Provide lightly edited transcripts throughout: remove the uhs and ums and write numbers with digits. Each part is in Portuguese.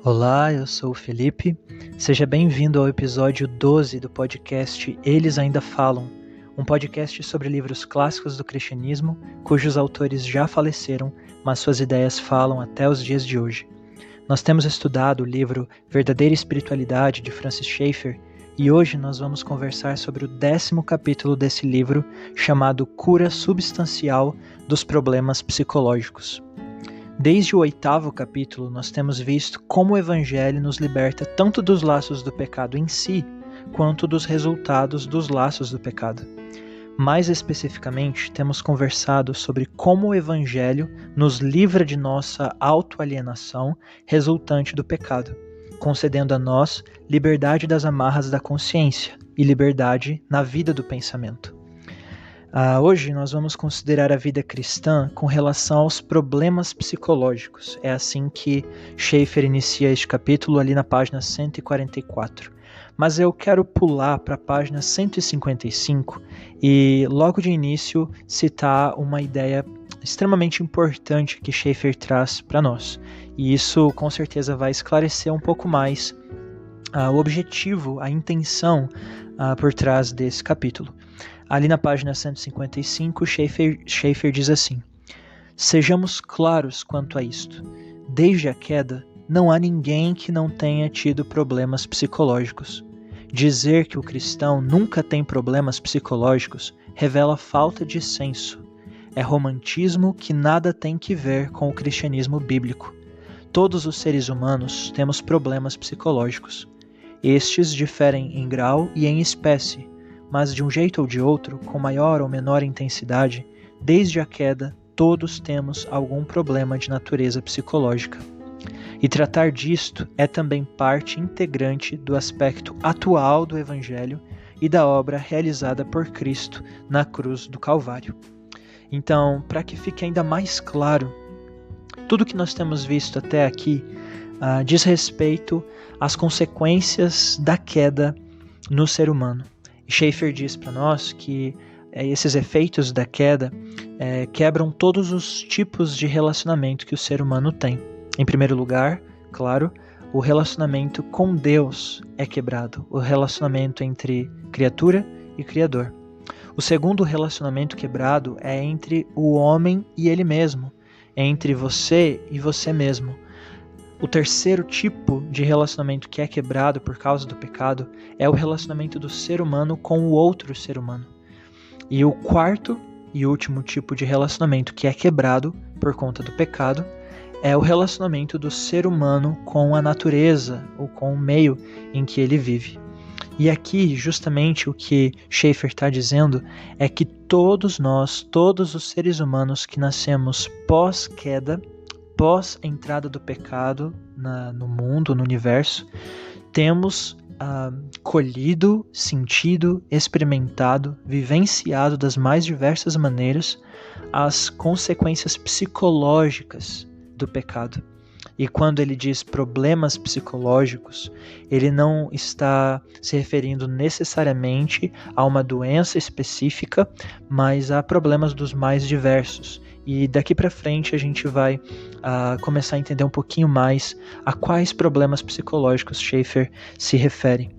Olá, eu sou o Felipe. Seja bem-vindo ao episódio 12 do podcast Eles Ainda Falam, um podcast sobre livros clássicos do cristianismo, cujos autores já faleceram, mas suas ideias falam até os dias de hoje. Nós temos estudado o livro Verdadeira Espiritualidade, de Francis Schaeffer, e hoje nós vamos conversar sobre o 10º capítulo desse livro, chamado Cura Substancial dos Problemas Psicológicos. Desde o 8º capítulo, nós temos visto como o Evangelho nos liberta tanto dos laços do pecado em si, quanto dos resultados dos laços do pecado. Mais especificamente, temos conversado sobre como o Evangelho nos livra de nossa autoalienação resultante do pecado, concedendo a nós liberdade das amarras da consciência e liberdade na vida do pensamento. Hoje nós vamos considerar a vida cristã com relação aos problemas psicológicos. É assim que Schaeffer inicia este capítulo ali na página 144. Mas eu quero pular para a página 155 e logo de início citar uma ideia extremamente importante que Schaeffer traz para nós. E isso com certeza vai esclarecer um pouco mais o objetivo, a intenção por trás desse capítulo. Ali na página 155, Schaeffer diz assim: sejamos claros quanto a isto. Desde a queda, não há ninguém que não tenha tido problemas psicológicos. Dizer que o cristão nunca tem problemas psicológicos revela falta de senso. É romantismo que nada tem que ver com o cristianismo bíblico. Todos os seres humanos temos problemas psicológicos. Estes diferem em grau e em espécie, mas de um jeito ou de outro, com maior ou menor intensidade, desde a queda, todos temos algum problema de natureza psicológica. E tratar disto é também parte integrante do aspecto atual do Evangelho e da obra realizada por Cristo na cruz do Calvário. Então, para que fique ainda mais claro, tudo que nós temos visto até aqui diz respeito às consequências da queda no ser humano. Schaeffer diz para nós que esses efeitos da queda quebram todos os tipos de relacionamento que o ser humano tem. Em primeiro lugar, claro, o relacionamento com Deus é quebrado, o relacionamento entre criatura e Criador. O segundo relacionamento quebrado é entre o homem e ele mesmo, entre você e você mesmo. O terceiro tipo de relacionamento que é quebrado por causa do pecado é o relacionamento do ser humano com o outro ser humano. E o quarto e último tipo de relacionamento que é quebrado por conta do pecado é o relacionamento do ser humano com a natureza ou com o meio em que ele vive. E aqui, justamente, o que Schaeffer está dizendo é que todos nós, todos os seres humanos que nascemos pós-queda, pós entrada do pecado no mundo, no universo, temos colhido, sentido, experimentado, vivenciado das mais diversas maneiras as consequências psicológicas do pecado. E quando ele diz problemas psicológicos, ele não está se referindo necessariamente a uma doença específica, mas a problemas dos mais diversos. E daqui para frente a gente vai começar a entender um pouquinho mais a quais problemas psicológicos Schaeffer se refere.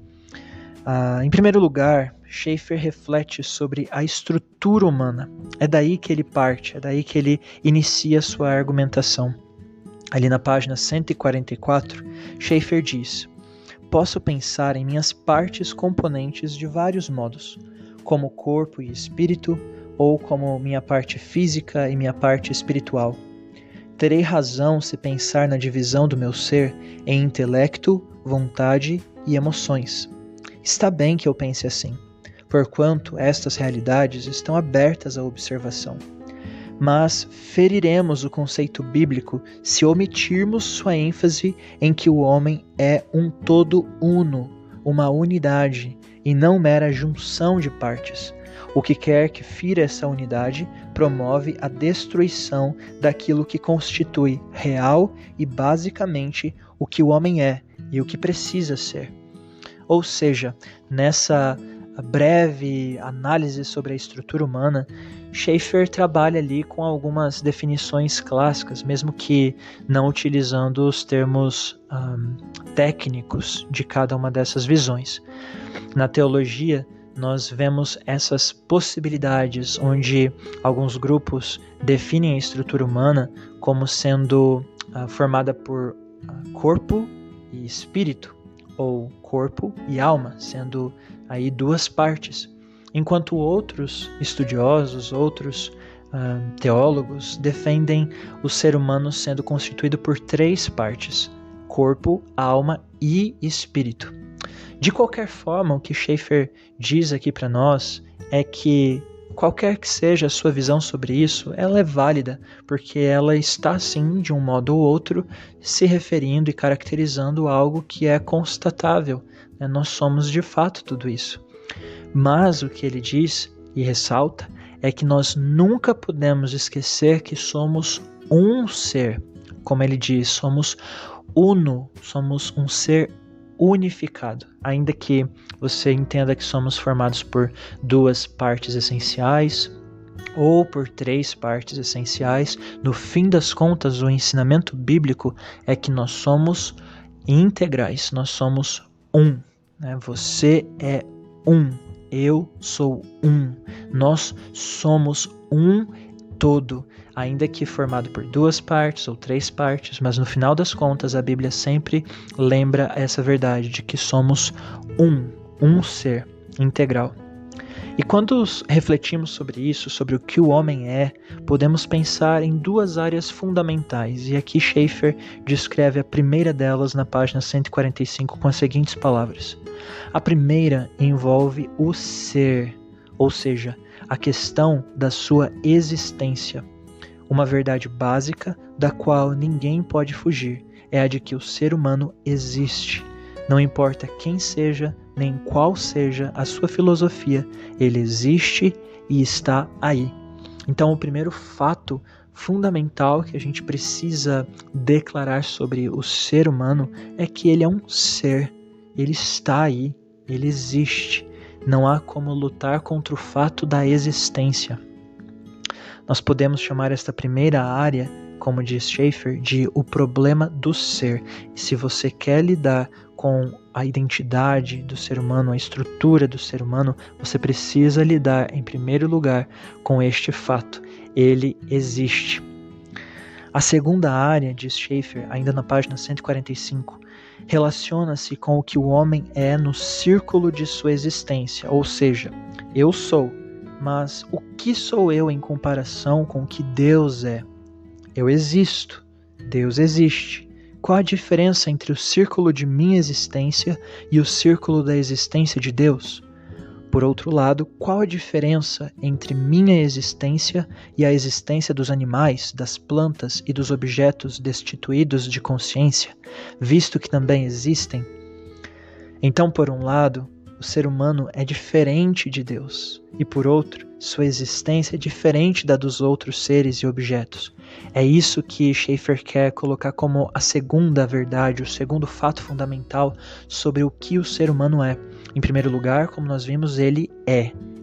Em primeiro lugar, Schaeffer reflete sobre a estrutura humana. É daí que ele parte, é daí que ele inicia sua argumentação. Ali na página 144, Schaeffer diz: posso pensar em minhas partes componentes de vários modos, como corpo e espírito, ou como minha parte física e minha parte espiritual. Terei razão se pensar na divisão do meu ser em intelecto, vontade e emoções. Está bem que eu pense assim, porquanto estas realidades estão abertas à observação. Mas feriremos o conceito bíblico se omitirmos sua ênfase em que o homem é um todo uno, uma unidade, e não mera junção de partes. O que quer que fira essa unidade promove a destruição daquilo que constitui real e basicamente o que o homem é e o que precisa ser. Ou seja, nessa breve análise sobre a estrutura humana, Schaeffer trabalha ali com algumas definições clássicas, mesmo que não utilizando os termos técnicos de cada uma dessas visões. Na teologia, nós vemos essas possibilidades onde alguns grupos definem a estrutura humana como sendo formada por corpo e espírito, ou corpo e alma, sendo aí duas partes. Enquanto outros estudiosos, outros teólogos defendem o ser humano sendo constituído por três partes: corpo, alma e espírito. De qualquer forma, o que Schaeffer diz aqui para nós é que qualquer que seja a sua visão sobre isso, ela é válida, porque ela está, sim, de um modo ou outro, se referindo e caracterizando algo que é constatável. Nós somos, de fato, tudo isso. Mas o que ele diz e ressalta é que nós nunca podemos esquecer que somos um ser. Como ele diz, somos uno, somos um ser unificado. Ainda que você entenda que somos formados por duas partes essenciais ou por três partes essenciais, no fim das contas, o ensinamento bíblico é que nós somos integrais, nós somos um. Você é um. Eu sou um. Nós somos um todo, ainda que formado por duas partes ou três partes, mas no final das contas a Bíblia sempre lembra essa verdade de que somos um ser integral. E quando refletimos sobre isso, sobre o que o homem é, podemos pensar em duas áreas fundamentais, e aqui Schaeffer descreve a primeira delas na página 145 com as seguintes palavras. A primeira envolve o ser, ou seja, a questão da sua existência. Uma verdade básica da qual ninguém pode fugir é a de que o ser humano existe. Não importa quem seja, nem qual seja a sua filosofia, ele existe e está aí. Então, o primeiro fato fundamental que a gente precisa declarar sobre o ser humano é que ele é um ser, ele está aí, ele existe. Não há como lutar contra o fato da existência. Nós podemos chamar esta primeira área, como diz Schaeffer, de o problema do ser. E se você quer lidar com a identidade do ser humano, a estrutura do ser humano, você precisa lidar, em primeiro lugar, com este fato. Ele existe. A segunda área, diz Schaeffer, ainda na página 145, relaciona-se com o que o homem é no círculo de sua existência, ou seja, eu sou, mas o que sou eu em comparação com o que Deus é? Eu existo, Deus existe. Qual a diferença entre o círculo de minha existência e o círculo da existência de Deus? Por outro lado, qual a diferença entre minha existência e a existência dos animais, das plantas e dos objetos destituídos de consciência, visto que também existem? Então, por um lado, o ser humano é diferente de Deus, e por outro, sua existência é diferente da dos outros seres e objetos. É isso que Schaeffer quer colocar como a segunda verdade, o segundo fato fundamental sobre o que o ser humano é. Em primeiro lugar, como nós vimos, ele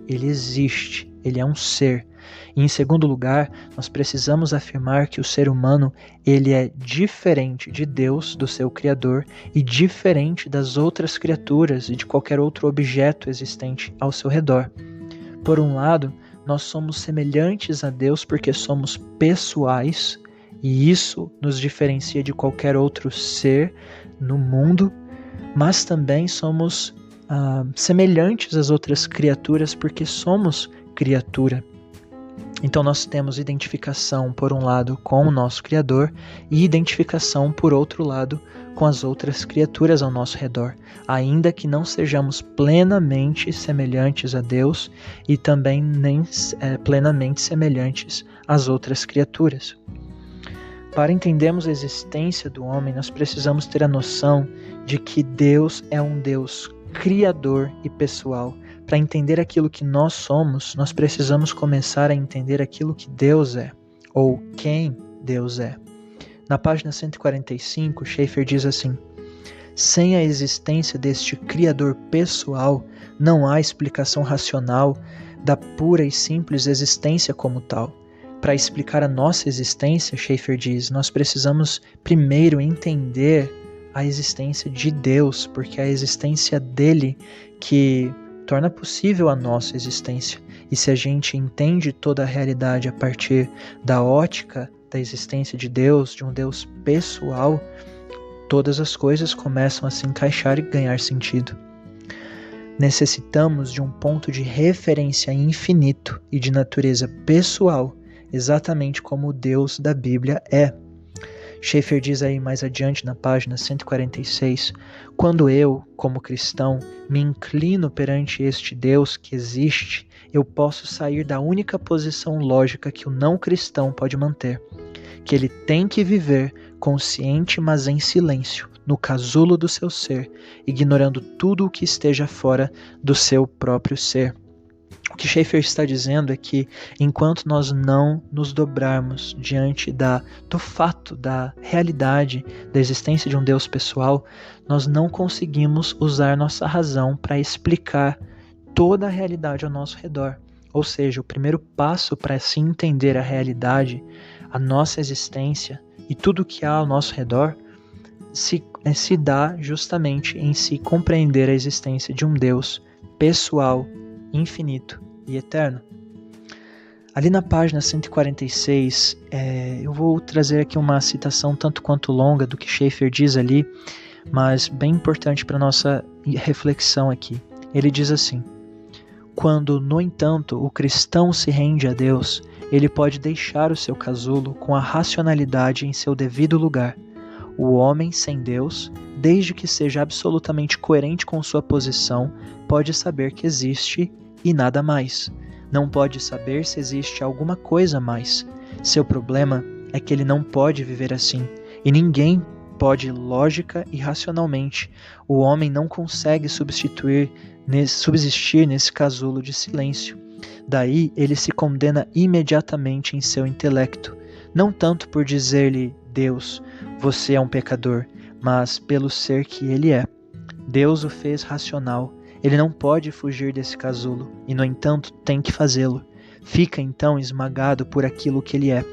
existe, ele é um ser. E em segundo lugar, nós precisamos afirmar que o ser humano, ele é diferente de Deus, do seu Criador, e diferente das outras criaturas e de qualquer outro objeto existente ao seu redor. Por um lado, nós somos semelhantes a Deus porque somos pessoais, e isso nos diferencia de qualquer outro ser no mundo, mas também somos semelhantes às outras criaturas porque somos criatura. Então nós temos identificação, por um lado, com o nosso Criador e identificação, por outro lado, com as outras criaturas ao nosso redor, ainda que não sejamos plenamente semelhantes a Deus e também nem plenamente semelhantes às outras criaturas. Para entendermos a existência do homem, nós precisamos ter a noção de que Deus é um Deus criador e pessoal. Para entender aquilo que nós somos, nós precisamos começar a entender aquilo que Deus é, ou quem Deus é. Na página 145, Schaeffer diz assim: Sem a existência deste Criador pessoal, não há explicação racional da pura e simples existência como tal. Para explicar a nossa existência, Schaeffer diz, nós precisamos primeiro entender a existência de Deus, porque é a existência dele que torna possível a nossa existência. E se a gente entende toda a realidade a partir da ótica da existência de Deus, de um Deus pessoal, todas as coisas começam a se encaixar e ganhar sentido. Necessitamos de um ponto de referência infinito e de natureza pessoal, exatamente como o Deus da Bíblia é. Schaeffer diz aí mais adiante na página 146, quando eu, como cristão, me inclino perante este Deus que existe, eu posso sair da única posição lógica que o não cristão pode manter, que ele tem que viver consciente, mas em silêncio, no casulo do seu ser, ignorando tudo o que esteja fora do seu próprio ser. O que Schaeffer está dizendo é que enquanto nós não nos dobrarmos diante do fato, da realidade, da existência de um Deus pessoal, nós não conseguimos usar nossa razão para explicar toda a realidade ao nosso redor. Ou seja, o primeiro passo para se entender a realidade, a nossa existência e tudo que há ao nosso redor se dá justamente em se compreender a existência de um Deus pessoal, infinito e eterno. Ali na página 146, eu vou trazer aqui uma citação tanto quanto longa do que Schaeffer diz ali, mas bem importante para a nossa reflexão aqui. Ele diz assim: quando, no entanto, o cristão se rende a Deus, ele pode deixar o seu casulo com a racionalidade em seu devido lugar. O homem sem Deus, desde que seja absolutamente coerente com sua posição, pode saber que existe e nada mais. Não pode saber se existe alguma coisa a mais. Seu problema é que ele não pode viver assim, e ninguém pode lógica e racionalmente. O homem não consegue subsistir nesse casulo de silêncio. Daí ele se condena imediatamente em seu intelecto, não tanto por dizer-lhe Deus, você é um pecador, mas pelo ser que ele é. Deus o fez racional. Ele não pode fugir desse casulo, e no entanto tem que fazê-lo. Fica então esmagado por aquilo que ele é.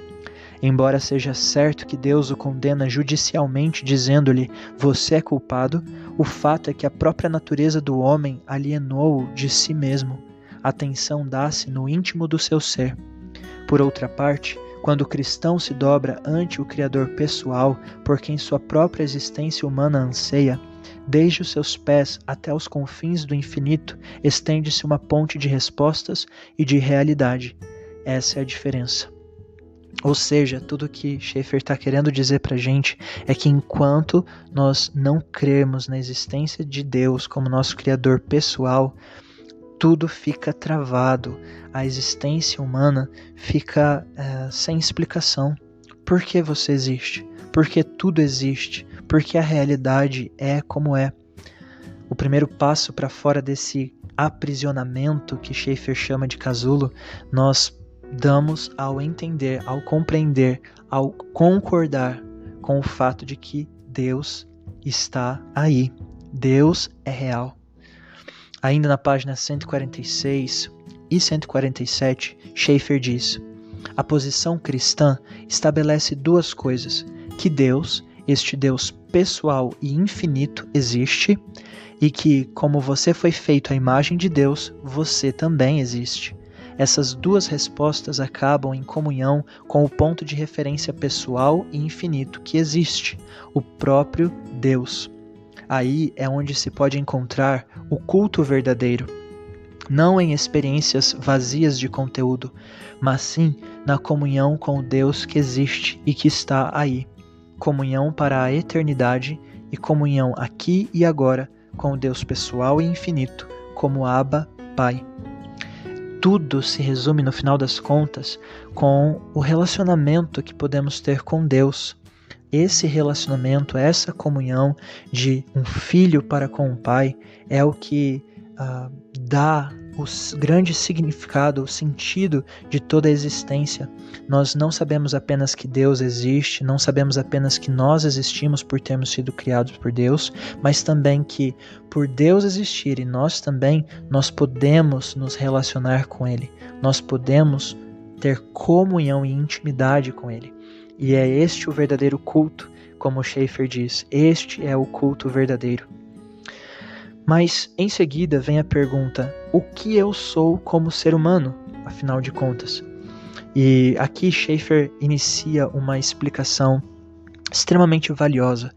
Embora seja certo que Deus o condena judicialmente dizendo-lhe, você é culpado, o fato é que a própria natureza do homem alienou-o de si mesmo. A tensão dá-se no íntimo do seu ser. Por outra parte, quando o cristão se dobra ante o Criador pessoal, por quem sua própria existência humana anseia, desde os seus pés até os confins do infinito, estende-se uma ponte de respostas e de realidade. Essa é a diferença. Ou seja, tudo que Schaeffer está querendo dizer para a gente é que enquanto nós não crermos na existência de Deus como nosso Criador pessoal, tudo fica travado, a existência humana fica sem explicação. Por que você existe? Por que tudo existe? Por que a realidade é como é? O primeiro passo para fora desse aprisionamento que Schaeffer chama de casulo, nós damos ao entender, ao compreender, ao concordar com o fato de que Deus está aí. Deus é real. Ainda na página 146 e 147, Schaeffer diz: a posição cristã estabelece duas coisas, que Deus, este Deus pessoal e infinito, existe, e que, como você foi feito à imagem de Deus, você também existe. Essas duas respostas acabam em comunhão com o ponto de referência pessoal e infinito que existe, o próprio Deus. Aí é onde se pode encontrar o culto verdadeiro, não em experiências vazias de conteúdo, mas sim na comunhão com o Deus que existe e que está aí. Comunhão para a eternidade e comunhão aqui e agora com o Deus pessoal e infinito, como Abba, Pai. Tudo se resume, no final das contas, com o relacionamento que podemos ter com Deus. Esse relacionamento, essa comunhão de um filho para com o Pai é o que dá o grande significado, o sentido de toda a existência. Nós não sabemos apenas que Deus existe, não sabemos apenas que nós existimos por termos sido criados por Deus, mas também que por Deus existir e nós também, nós podemos nos relacionar com Ele, nós podemos ter comunhão e intimidade com Ele. E é este o verdadeiro culto, como Schaeffer diz, este é o culto verdadeiro. Mas em seguida vem a pergunta: o que eu sou como ser humano, afinal de contas? E aqui Schaeffer inicia uma explicação extremamente valiosa,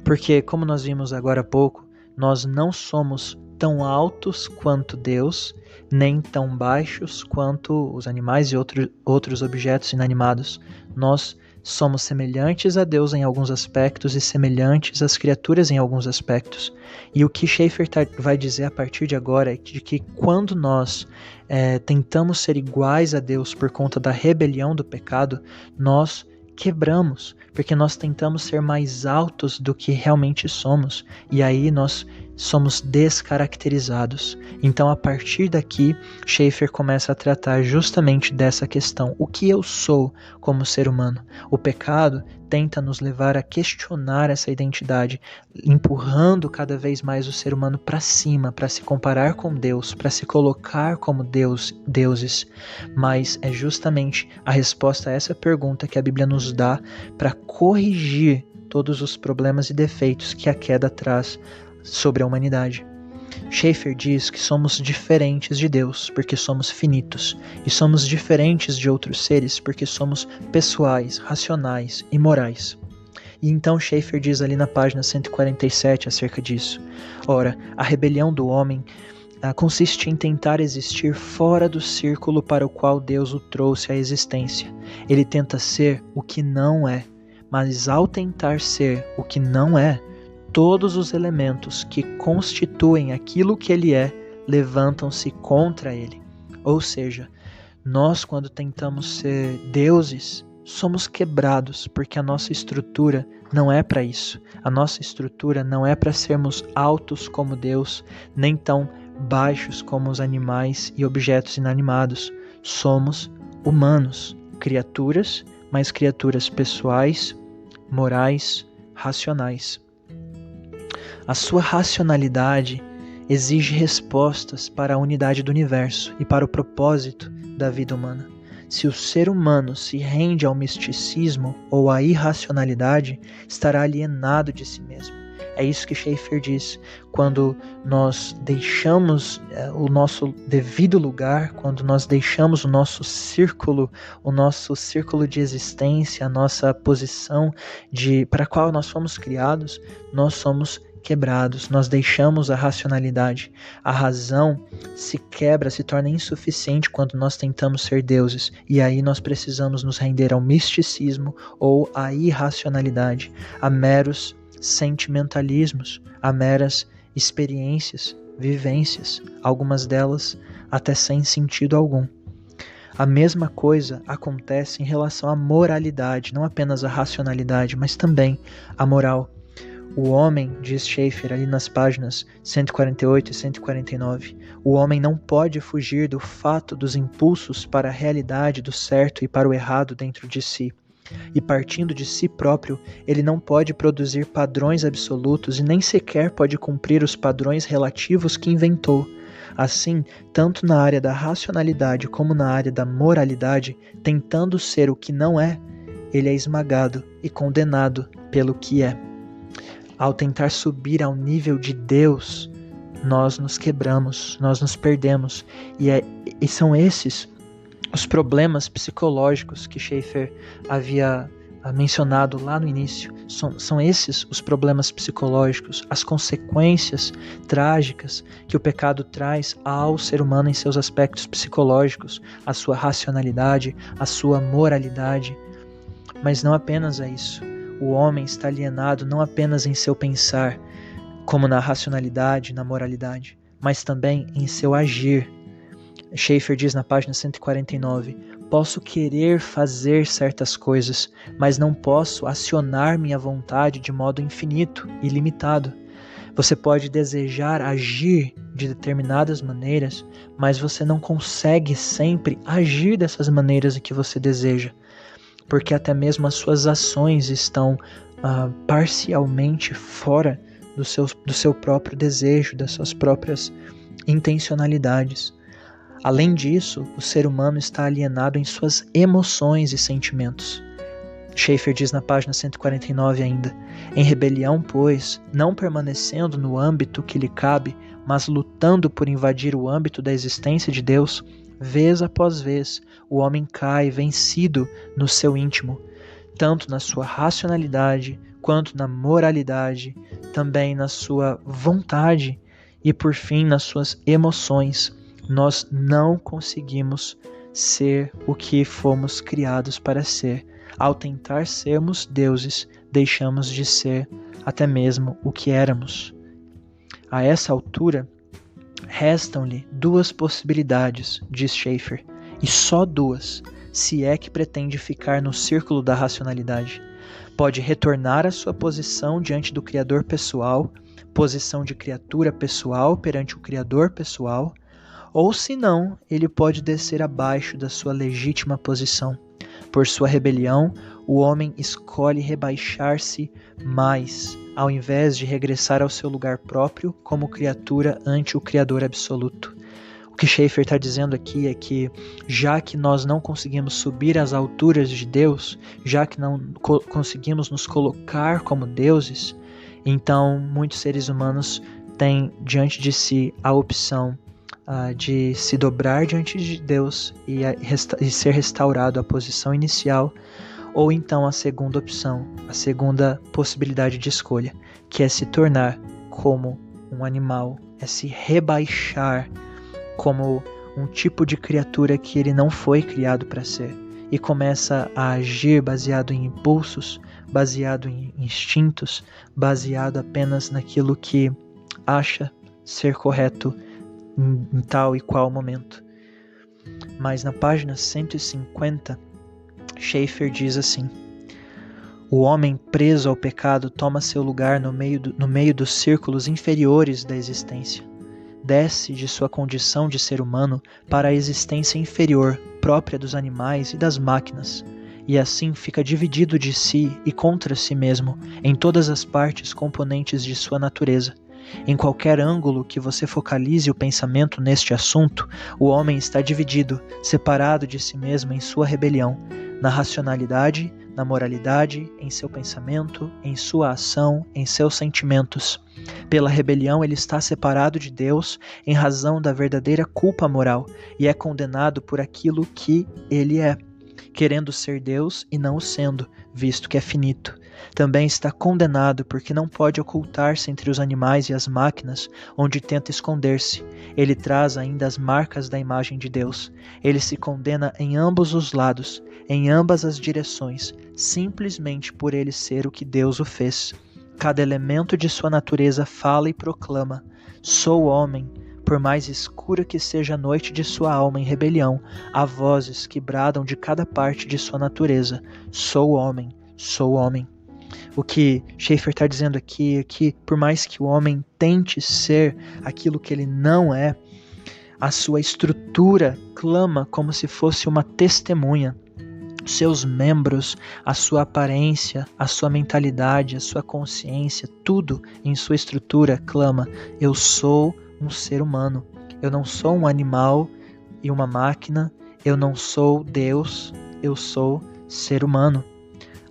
porque, como nós vimos agora há pouco, nós não somos tão altos quanto Deus, nem tão baixos quanto os animais e outros objetos inanimados. Nós somos semelhantes a Deus em alguns aspectos e semelhantes às criaturas em alguns aspectos. E o que Schaeffer vai dizer a partir de agora é de que quando nós tentamos ser iguais a Deus por conta da rebelião do pecado, nós quebramos, porque nós tentamos ser mais altos do que realmente somos, e aí nós somos descaracterizados. Então, a partir daqui, Schaeffer começa a tratar justamente dessa questão: o que eu sou como ser humano? O pecado tenta nos levar a questionar essa identidade, empurrando cada vez mais o ser humano para cima, para se comparar com Deus, para se colocar como deuses. Mas é justamente a resposta a essa pergunta que a Bíblia nos dá para corrigir todos os problemas e defeitos que a queda traz sobre a humanidade. Schaeffer diz que somos diferentes de Deus porque somos finitos, e somos diferentes de outros seres porque somos pessoais, racionais e morais. E então Schaeffer diz ali na página 147 acerca disso: ora, a rebelião do homem consiste em tentar existir fora do círculo para o qual Deus o trouxe à existência. Ele tenta ser o que não é, mas ao tentar ser o que não é, todos os elementos que constituem aquilo que ele é levantam-se contra ele. Ou seja, nós, quando tentamos ser deuses, somos quebrados, porque a nossa estrutura não é para isso. A nossa estrutura não é para sermos altos como Deus, nem tão baixos como os animais e objetos inanimados. Somos humanos, criaturas, mas criaturas pessoais, morais, racionais. A sua racionalidade exige respostas para a unidade do universo e para o propósito da vida humana. Se o ser humano se rende ao misticismo ou à irracionalidade, estará alienado de si mesmo. É isso que Schaeffer diz: quando nós deixamos o nosso devido lugar, quando nós deixamos o nosso círculo de existência, a nossa posição para a qual nós fomos criados, nós somos quebrados, nós deixamos a racionalidade. A razão se quebra, se torna insuficiente quando nós tentamos ser deuses, e aí nós precisamos nos render ao misticismo ou à irracionalidade, a meros sentimentalismos, a meras experiências, vivências, algumas delas até sem sentido algum. A mesma coisa acontece em relação à moralidade, não apenas à racionalidade, mas também à moral. O homem, diz Schaeffer ali nas páginas 148 e 149, o homem não pode fugir do fato dos impulsos para a realidade do certo e para o errado dentro de si. E partindo de si próprio, ele não pode produzir padrões absolutos e nem sequer pode cumprir os padrões relativos que inventou. Assim, tanto na área da racionalidade como na área da moralidade, tentando ser o que não é, ele é esmagado e condenado pelo que é. Ao tentar subir ao nível de Deus, nós nos quebramos, nós nos perdemos. E são esses os problemas psicológicos que Schaeffer havia mencionado lá no início. São esses os problemas psicológicos, as consequências trágicas que o pecado traz ao ser humano em seus aspectos psicológicos, a sua racionalidade, a sua moralidade. Mas não apenas é isso. O homem está alienado não apenas em seu pensar, como na racionalidade, na moralidade, mas também em seu agir. Schaeffer diz na página 149, posso querer fazer certas coisas, mas não posso acionar minha vontade de modo infinito e limitado. Você pode desejar agir de determinadas maneiras, mas você não consegue sempre agir dessas maneiras que você deseja, porque até mesmo as suas ações estão parcialmente fora do seu próprio desejo, das suas próprias intencionalidades. Além disso, o ser humano está alienado em suas emoções e sentimentos. Schaeffer diz na página 149 ainda: em rebelião, pois, não permanecendo no âmbito que lhe cabe, mas lutando por invadir o âmbito da existência de Deus, vez após vez, o homem cai vencido no seu íntimo, tanto na sua racionalidade, quanto na moralidade, também na sua vontade e, por fim, nas suas emoções. Nós não conseguimos ser o que fomos criados para ser. Ao tentar sermos deuses, deixamos de ser até mesmo o que éramos. A essa altura, restam-lhe duas possibilidades, diz Schaeffer, e só duas, se é que pretende ficar no círculo da racionalidade. Pode retornar à sua posição diante do Criador pessoal, posição de criatura pessoal perante o Criador pessoal, ou se não, ele pode descer abaixo da sua legítima posição. Por sua rebelião, o homem escolhe rebaixar-se mais, ao invés de regressar ao seu lugar próprio como criatura ante o Criador absoluto. O que Schaeffer está dizendo aqui é que, já que nós não conseguimos subir às alturas de Deus, já que não conseguimos nos colocar como deuses, então muitos seres humanos têm diante de si a opção de se dobrar diante de Deus e ser restaurado à posição inicial, ou então a segunda opção, a segunda possibilidade de escolha, que é se tornar como um animal, é se rebaixar como um tipo de criatura que ele não foi criado para ser, e começa a agir baseado em impulsos, baseado em instintos, baseado apenas naquilo que acha ser correto em tal e qual momento. Mas na página 150, Schaeffer diz assim: o homem preso ao pecado toma seu lugar no meio dos círculos inferiores da existência. Desce de sua condição de ser humano para a existência inferior, própria dos animais e das máquinas, e assim fica dividido de si e contra si mesmo, em todas as partes componentes de sua natureza. Em qualquer ângulo que você focalize o pensamento neste assunto, o homem está dividido, separado de si mesmo em sua rebelião, na racionalidade, na moralidade, em seu pensamento, em sua ação, em seus sentimentos. Pela rebelião, ele está separado de Deus em razão da verdadeira culpa moral e é condenado por aquilo que ele é, querendo ser Deus e não o sendo, visto que é finito. Também está condenado porque não pode ocultar-se entre os animais e as máquinas, onde tenta esconder-se. Ele traz ainda as marcas da imagem de Deus. Ele se condena em ambos os lados, em ambas as direções, simplesmente por ele ser o que Deus o fez. Cada elemento de sua natureza fala e proclama: sou homem. Por mais escura que seja a noite de sua alma em rebelião, há vozes que bradam de cada parte de sua natureza: sou homem, sou homem. O que Schaeffer está dizendo aqui é que, por mais que o homem tente ser aquilo que ele não é, a sua estrutura clama como se fosse uma testemunha. Seus membros, a sua aparência, a sua mentalidade, a sua consciência, tudo em sua estrutura clama: eu sou um ser humano. Eu não sou um animal e uma máquina. Eu não sou Deus. Eu sou ser humano.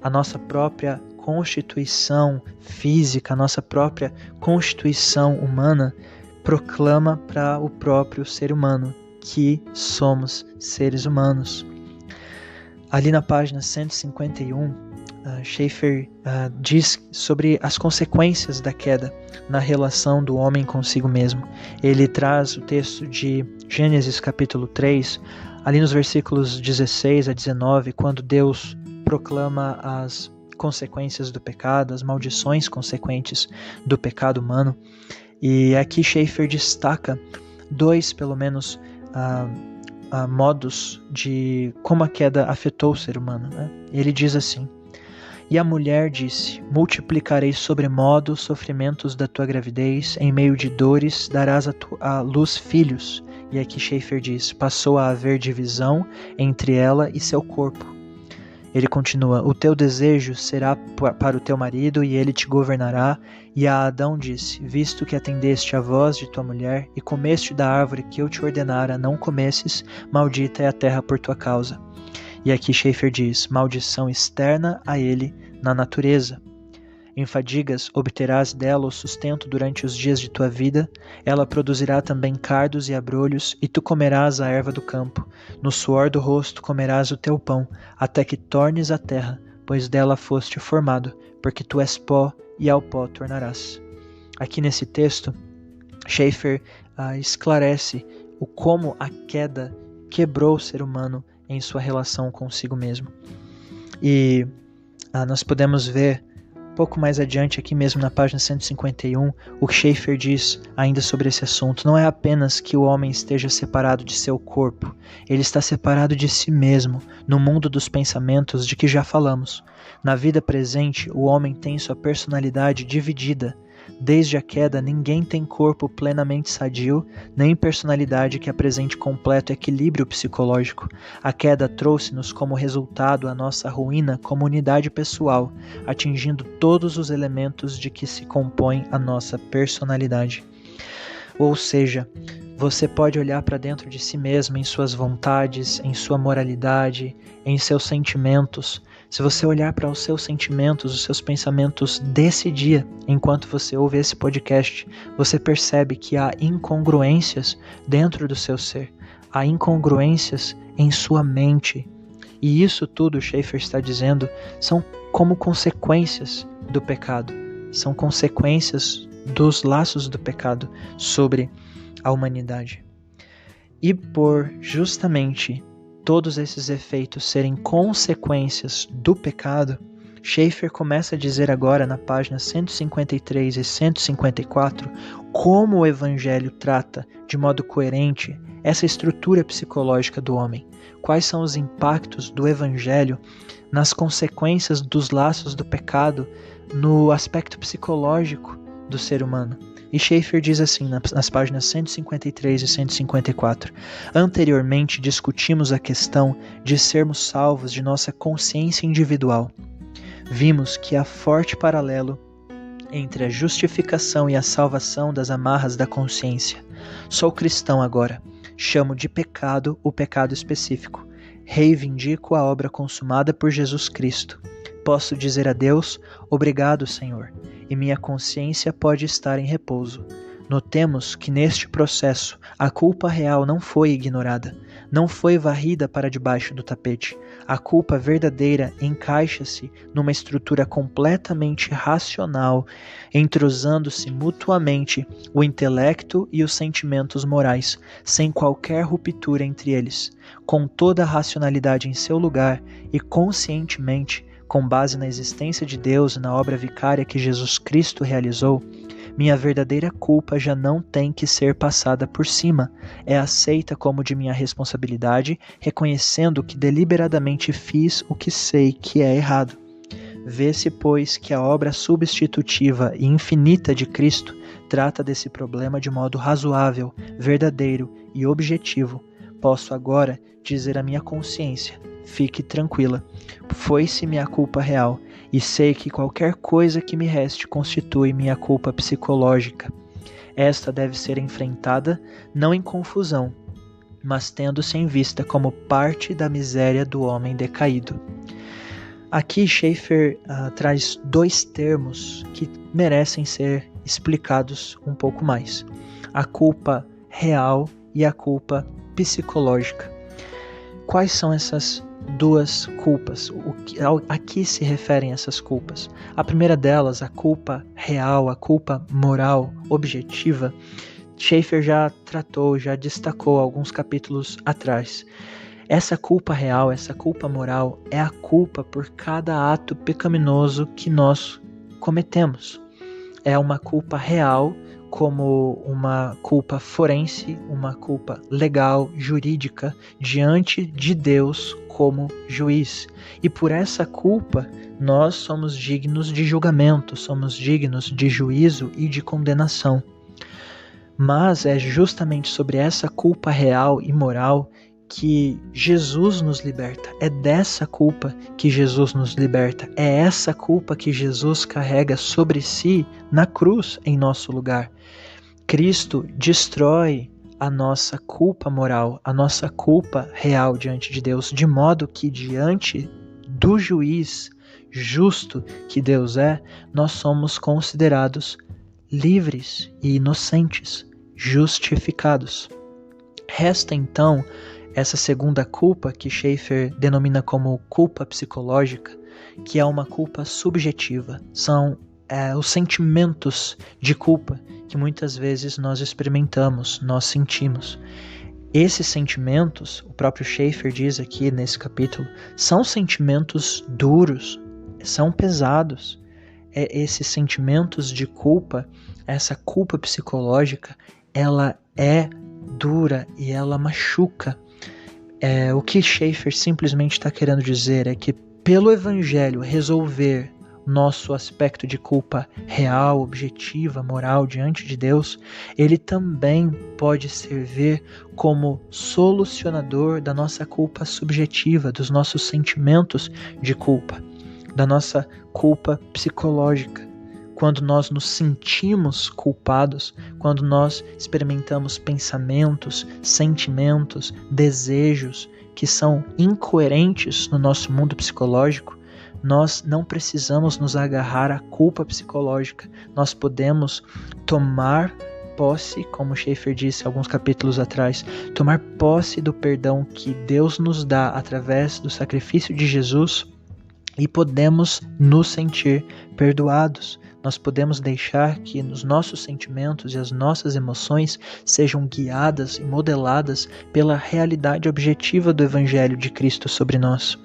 A nossa própria constituição física, a nossa própria constituição humana proclama para o próprio ser humano que somos seres humanos. Ali na página 151, Schaeffer diz sobre as consequências da queda na relação do homem consigo mesmo. Ele traz o texto de Gênesis capítulo 3, ali nos versículos 16 a 19, quando Deus proclama as consequências do pecado, as maldições consequentes do pecado humano. E aqui Schaeffer destaca dois, pelo menos, modos de como a queda afetou o ser humano, né? Ele diz assim: E a mulher disse: multiplicarei sobremodo os sofrimentos da tua gravidez, em meio de dores darás à luz filhos. E aqui Schaeffer diz: passou a haver divisão entre ela e seu corpo. Ele continua: o teu desejo será para o teu marido e ele te governará. E a Adão disse: visto que atendeste à voz de tua mulher e comeste da árvore que eu te ordenara não comesses, maldita é a terra por tua causa. E aqui Schaeffer diz: maldição externa a ele na natureza. Em fadigas obterás dela o sustento durante os dias de tua vida, ela produzirá também cardos e abrolhos, e tu comerás a erva do campo. No suor do rosto comerás o teu pão, até que tornes a terra, pois dela foste formado, porque tu és pó, e ao pó tornarás. Aqui nesse texto, Schaeffer esclarece o como a queda quebrou o ser humano em sua relação consigo mesmo. E nós podemos ver um pouco mais adiante, aqui mesmo na página 151, o que Schaeffer diz ainda sobre esse assunto. Não é apenas que o homem esteja separado de seu corpo, ele está separado de si mesmo, no mundo dos pensamentos de que já falamos. Na vida presente, o homem tem sua personalidade dividida. Desde a queda, ninguém tem corpo plenamente sadio, nem personalidade que apresente completo equilíbrio psicológico. A queda trouxe-nos como resultado a nossa ruína como unidade pessoal, atingindo todos os elementos de que se compõe a nossa personalidade. Ou seja, você pode olhar para dentro de si mesmo em suas vontades, em sua moralidade, em seus sentimentos. Se você olhar para os seus sentimentos, os seus pensamentos desse dia, enquanto você ouve esse podcast, você percebe que há incongruências dentro do seu ser, há incongruências em sua mente. E isso tudo, Schaeffer está dizendo, são como consequências do pecado, são consequências dos laços do pecado sobre a humanidade. E por justamente todos esses efeitos serem consequências do pecado, Schaeffer começa a dizer agora na página 153 e 154 como o Evangelho trata de modo coerente essa estrutura psicológica do homem. Quais são os impactos do Evangelho nas consequências dos laços do pecado no aspecto psicológico do ser humano. E Schaeffer diz assim nas páginas 153 e 154. Anteriormente discutimos a questão de sermos salvos de nossa consciência individual. Vimos que há forte paralelo entre a justificação e a salvação das amarras da consciência. Sou cristão agora. Chamo de pecado o pecado específico. Reivindico a obra consumada por Jesus Cristo. Posso dizer a Deus, obrigado, Senhor, e minha consciência pode estar em repouso. Notemos que neste processo a culpa real não foi ignorada, não foi varrida para debaixo do tapete. A culpa verdadeira encaixa-se numa estrutura completamente racional, entrosando-se mutuamente o intelecto e os sentimentos morais, sem qualquer ruptura entre eles. Com toda a racionalidade em seu lugar e conscientemente, com base na existência de Deus e na obra vicária que Jesus Cristo realizou, minha verdadeira culpa já não tem que ser passada por cima, é aceita como de minha responsabilidade, reconhecendo que deliberadamente fiz o que sei que é errado. Vê-se, pois, que a obra substitutiva e infinita de Cristo trata desse problema de modo razoável, verdadeiro e objetivo. Posso agora dizer à minha consciência: fique tranquila, foi-se minha culpa real, e sei que qualquer coisa que me reste constitui minha culpa psicológica. Esta deve ser enfrentada não em confusão, mas tendo-se em vista como parte da miséria do homem decaído. Aqui Schaeffer traz dois termos que merecem ser explicados um pouco mais: a culpa real e a culpa psicológica. Quais são essas duas culpas? A que se referem essas culpas? A primeira delas, a culpa real, a culpa moral, objetiva, Schaeffer já tratou, já destacou alguns capítulos atrás. Essa culpa real, essa culpa moral é a culpa por cada ato pecaminoso que nós cometemos. é uma culpa real, como uma culpa forense, uma culpa legal, jurídica, diante de Deus como juiz. E por essa culpa, nós somos dignos de julgamento, somos dignos de juízo e de condenação. Mas é justamente sobre essa culpa real e moral que Jesus nos liberta. É dessa culpa que Jesus nos liberta. É essa culpa que Jesus carrega sobre si na cruz em nosso lugar. Cristo destrói a nossa culpa moral, a nossa culpa real diante de Deus, de modo que diante do juiz justo que Deus é, nós somos considerados livres e inocentes, justificados. Resta então essa segunda culpa que Schaeffer denomina como culpa psicológica, que é uma culpa subjetiva. São os sentimentos de culpa que muitas vezes nós experimentamos, nós sentimos. Esses sentimentos, o próprio Schaeffer diz aqui nesse capítulo, são sentimentos duros, são pesados. Esses sentimentos de culpa, essa culpa psicológica, ela é dura e ela machuca. O que Schaeffer simplesmente está querendo dizer é que pelo Evangelho resolver nosso aspecto de culpa real, objetiva, moral diante de Deus, ele também pode servir como solucionador da nossa culpa subjetiva, dos nossos sentimentos de culpa, da nossa culpa psicológica. Quando nós nos sentimos culpados, quando nós experimentamos pensamentos, sentimentos, desejos que são incoerentes no nosso mundo psicológico, nós não precisamos nos agarrar à culpa psicológica. Nós podemos tomar posse, como Schaeffer disse alguns capítulos atrás, tomar posse do perdão que Deus nos dá através do sacrifício de Jesus e podemos nos sentir perdoados. Nós podemos deixar que os nossos sentimentos e as nossas emoções sejam guiadas e modeladas pela realidade objetiva do Evangelho de Cristo sobre nós.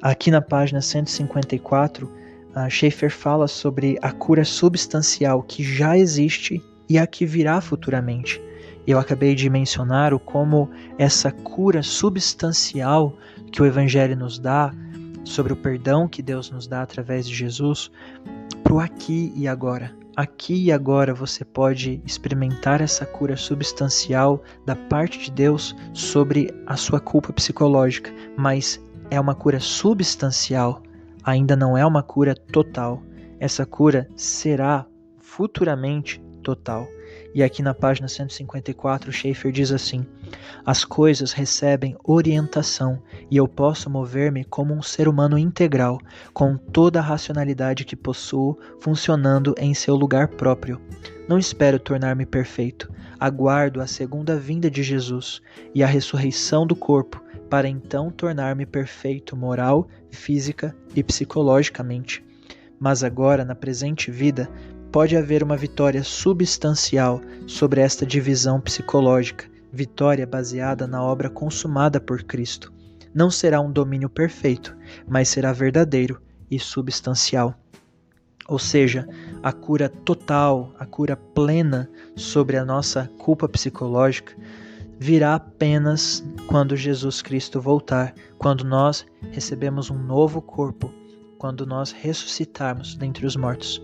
Aqui na página 154, Schaeffer fala sobre a cura substancial que já existe e a que virá futuramente. Eu acabei de mencionar como essa cura substancial que o Evangelho nos dá, sobre o perdão que Deus nos dá através de Jesus, para o aqui e agora. Aqui e agora você pode experimentar essa cura substancial da parte de Deus sobre a sua culpa psicológica, mas é uma cura substancial, ainda não é uma cura total. Essa cura será futuramente total. E aqui na página 154, Schaeffer diz assim: as coisas recebem orientação e eu posso mover-me como um ser humano integral, com toda a racionalidade que possuo funcionando em seu lugar próprio. Não espero tornar-me perfeito, aguardo a segunda vinda de Jesus e a ressurreição do corpo, para então tornar-me perfeito moral, física e psicologicamente. Mas agora, na presente vida, pode haver uma vitória substancial sobre esta divisão psicológica, vitória baseada na obra consumada por Cristo. Não será um domínio perfeito, mas será verdadeiro e substancial. Ou seja, a cura total, a cura plena sobre a nossa culpa psicológica virá apenas quando Jesus Cristo voltar, quando nós recebemos um novo corpo, quando nós ressuscitarmos dentre os mortos.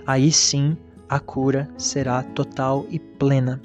Aí sim a cura será total e plena.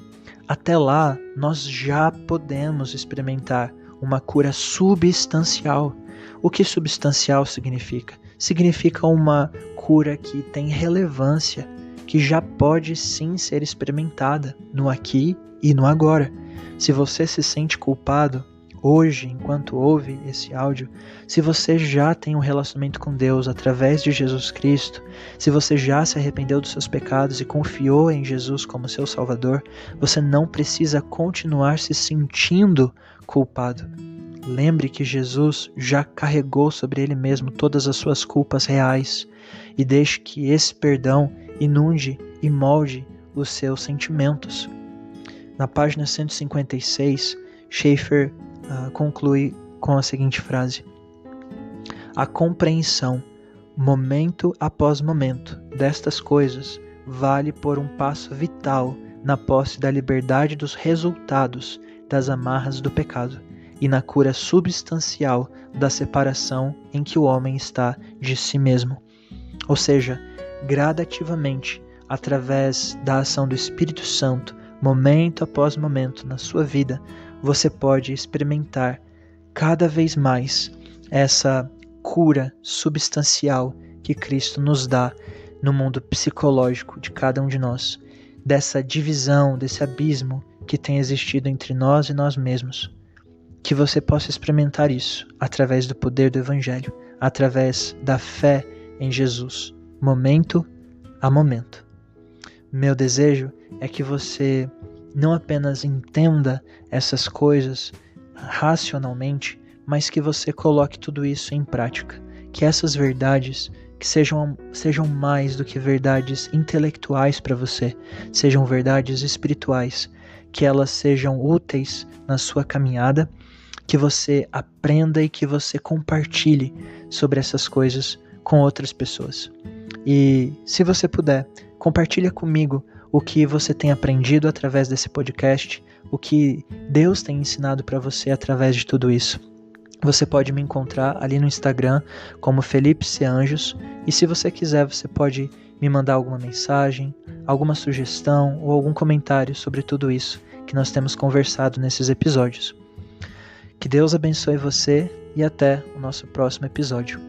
Até lá, nós já podemos experimentar uma cura substancial. O que substancial significa? Significa uma cura que tem relevância, que já pode sim ser experimentada no aqui e no agora. Se você se sente culpado hoje, enquanto ouve esse áudio, se você já tem um relacionamento com Deus através de Jesus Cristo, se você já se arrependeu dos seus pecados e confiou em Jesus como seu Salvador, você não precisa continuar se sentindo culpado. Lembre que Jesus já carregou sobre ele mesmo todas as suas culpas reais e deixe que esse perdão inunde e molde os seus sentimentos. Na página 156, Schaeffer conclui com a seguinte frase: a compreensão momento após momento destas coisas vale por um passo vital na posse da liberdade dos resultados das amarras do pecado e na cura substancial da separação em que o homem está de si mesmo. Ou seja, gradativamente, através da ação do Espírito Santo, momento após momento na sua vida, você pode experimentar cada vez mais essa cura substancial que Cristo nos dá no mundo psicológico de cada um de nós, dessa divisão, desse abismo que tem existido entre nós e nós mesmos. Que você possa experimentar isso através do poder do Evangelho, através da fé em Jesus, momento a momento. Meu desejo é que você não apenas entenda essas coisas racionalmente, mas que você coloque tudo isso em prática. Que essas verdades que sejam mais do que verdades intelectuais para você, sejam verdades espirituais, que elas sejam úteis na sua caminhada, que você aprenda e que você compartilhe sobre essas coisas com outras pessoas. E se você puder, compartilha comigo o que você tem aprendido através desse podcast, o que Deus tem ensinado para você através de tudo isso. Você pode me encontrar ali no Instagram como Felipe C. Anjos, e se você quiser, você pode me mandar alguma mensagem, alguma sugestão ou algum comentário sobre tudo isso que nós temos conversado nesses episódios. Que Deus abençoe você e até o nosso próximo episódio.